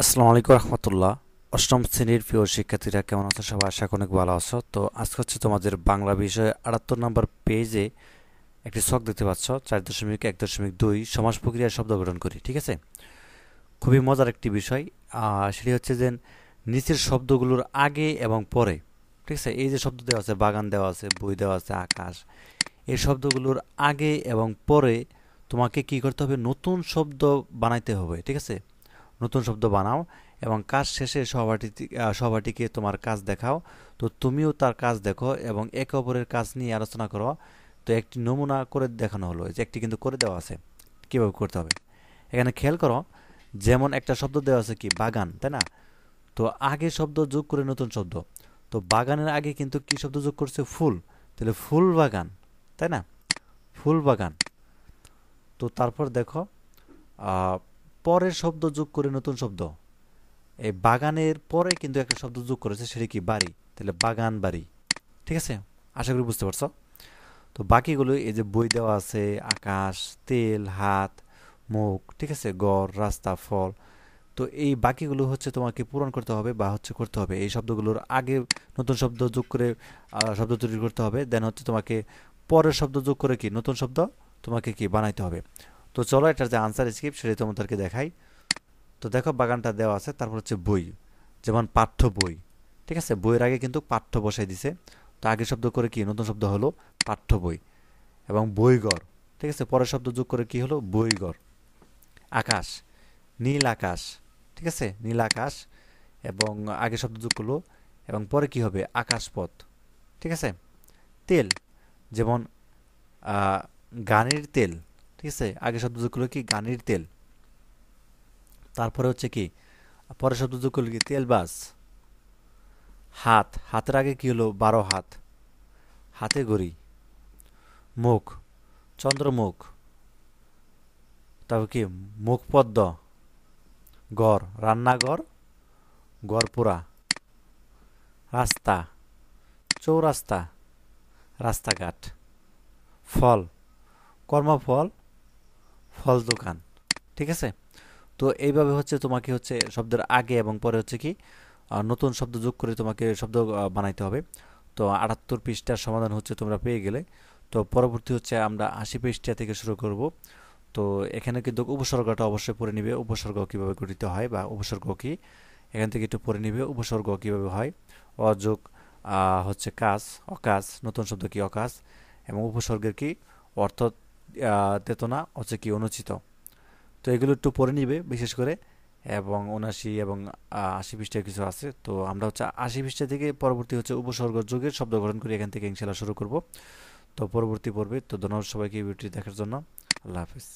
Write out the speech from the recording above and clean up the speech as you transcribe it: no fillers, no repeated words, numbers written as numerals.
আসসালামু আলাইকুম রহমতুল্লাহ। অষ্টম শ্রেণীর প্রিয় শিক্ষার্থীরা কেমন আছো? সবাই আশা করি অনেক ভালো আছো। তো আজকে হচ্ছে তোমাদের বাংলা বিষয়ে 78 নম্বর পেজে একটি ছক দেখতে পাচ্ছ, 4.1.2 সমাস প্রক্রিয়ার শব্দ গঠন করি। ঠিক আছে, খুবই মজার একটি বিষয়। সেটি হচ্ছে যে নিচের শব্দগুলোর আগে এবং পরে, ঠিক আছে, এই যে শব্দ দেওয়া আছে, বাগান দেওয়া আছে, বই দেওয়া আছে, আকাশ, এই শব্দগুলোর আগে এবং পরে তোমাকে কি করতে হবে? নতুন শব্দ বানাইতে হবে। ঠিক আছে, নতুন শব্দ বানাও এবং কাজ শেষে সহপাঠীকে তোমার কাজ দেখাও। তো তুমিও তার কাজ দেখো এবং একে অপরের কাজ নিয়ে আলোচনা করো। তো একটি নমুনা করে দেখানো হলো, যে একটি কিন্তু করে দেওয়া আছে কীভাবে করতে হবে। এখানে খেয়াল করো, যেমন একটা শব্দ দেওয়া আছে কি বাগান, তাই না? তো আগে শব্দ যোগ করে নতুন শব্দ। তো বাগানের আগে কিন্তু কি শব্দ যোগ করছে? ফুল। তাহলে ফুল বাগান, তাই না? ফুল বাগান। তো তারপর দেখো, আহ, পরের শব্দ যোগ করে নতুন শব্দ। এই বাগানের পরে কিন্তু একটা শব্দ যোগ করেছে, সেটা কি? বাড়ি। তাহলে বাগান বাড়ি। ঠিক আছে, আশা করি বুঝতে পারছো। তো বাকিগুলো এই যে বই দেওয়া আছে, আকাশ, তেল, হাত, মুখ, ঠিক আছে, গড়, রাস্তা, ফল। তো এই বাকিগুলো হচ্ছে তোমাকে পূরণ করতে হবে বা হচ্ছে করতে হবে। এই শব্দগুলোর আগে নতুন শব্দ যোগ করে শব্দ তৈরি করতে হবে। দেন হচ্ছে তোমাকে পরের শব্দ যোগ করে কি নতুন শব্দ তোমাকে কি বানাইতে হবে। তো চলো এটার যে আনসার স্ক্রিপ্ট সেটা তোমাদেরকে দেখাই। তো দেখো বাগানটা দেওয়া আছে, তারপর হচ্ছে বই, যেমন পাঠ্য বই। ঠিক আছে, বইয়ের আগে কিন্তু পাঠ্য বসাই দিছে। তো আগের শব্দ করে কি নতুন শব্দ হলো পাঠ্য বই। এবং বইঘর, ঠিক আছে, পরের শব্দ যোগ করে কি হলো? বইঘর। আকাশ, নীল আকাশ, ঠিক আছে, নীল আকাশ। এবং আগে শব্দ যোগ করলো এবং পরে কি হবে? আকাশপথ। ঠিক আছে। তেল, যেমন আহ, গানের তেল, ঠিক আছে, আগে শব্দ যোগ করলো কি? গানের তেল। তারপরে হচ্ছে কি পরের শব্দ যোগ করলো কি? তেলবাস। হাত, হাতের আগে কি হলো? 12 হাত, হাতে ঘড়ি। মুখ, চন্দ্রমুখ। তারপর কি? মুখপদ্ম। ঘর, রান্নাঘর, গড়পোড়া। রাস্তা, চৌরাস্তা, রাস্তাঘাট। ফল, কর্মফল, ফল দোকান। ঠিক আছে। তো এইভাবে হচ্ছে তোমাকে হচ্ছে শব্দের আগে এবং পরে হচ্ছে কি নতুন শব্দ যোগ করে তোমাকে শব্দ বানাইতে হবে। তো 78 পৃষ্ঠার সমাধান হচ্ছে তোমরা পেয়ে গেলে। তো পরবর্তী হচ্ছে আমরা 80 পৃষ্ঠা থেকে শুরু করব। তো এখানে কিন্তু উপসর্গটা অবশ্যই পড়ে নিবে, উপসর্গ কিভাবে গঠিত হয় বা উপসর্গ কি, এখান থেকে একটু পড়ে নিবে উপসর্গ কিভাবে হয়। অযোগ হচ্ছে কাজ, অকাজ, নতুন শব্দ কি? অকাজ। এবং উপসর্গের কি অর্থ? তেতনা হচ্ছে কি? অনুচিত। তো এগুলো একটু পড়ে নিবে বিশেষ করে। এবং 79 এবং 80 পৃষ্ঠায় কিছু আছে। তো আমরা হচ্ছে 80 পৃষ্ঠা থেকে পরবর্তী হচ্ছে উপসর্গ যুগের শব্দ গঠন করি, এখান থেকে ইনশাল্লাহ শুরু করব। তো পরবর্তী পর্বে। তো ধন্যবাদ সবাইকে এই ভিডিওটি দেখার জন্য। আল্লাহ হাফিজ।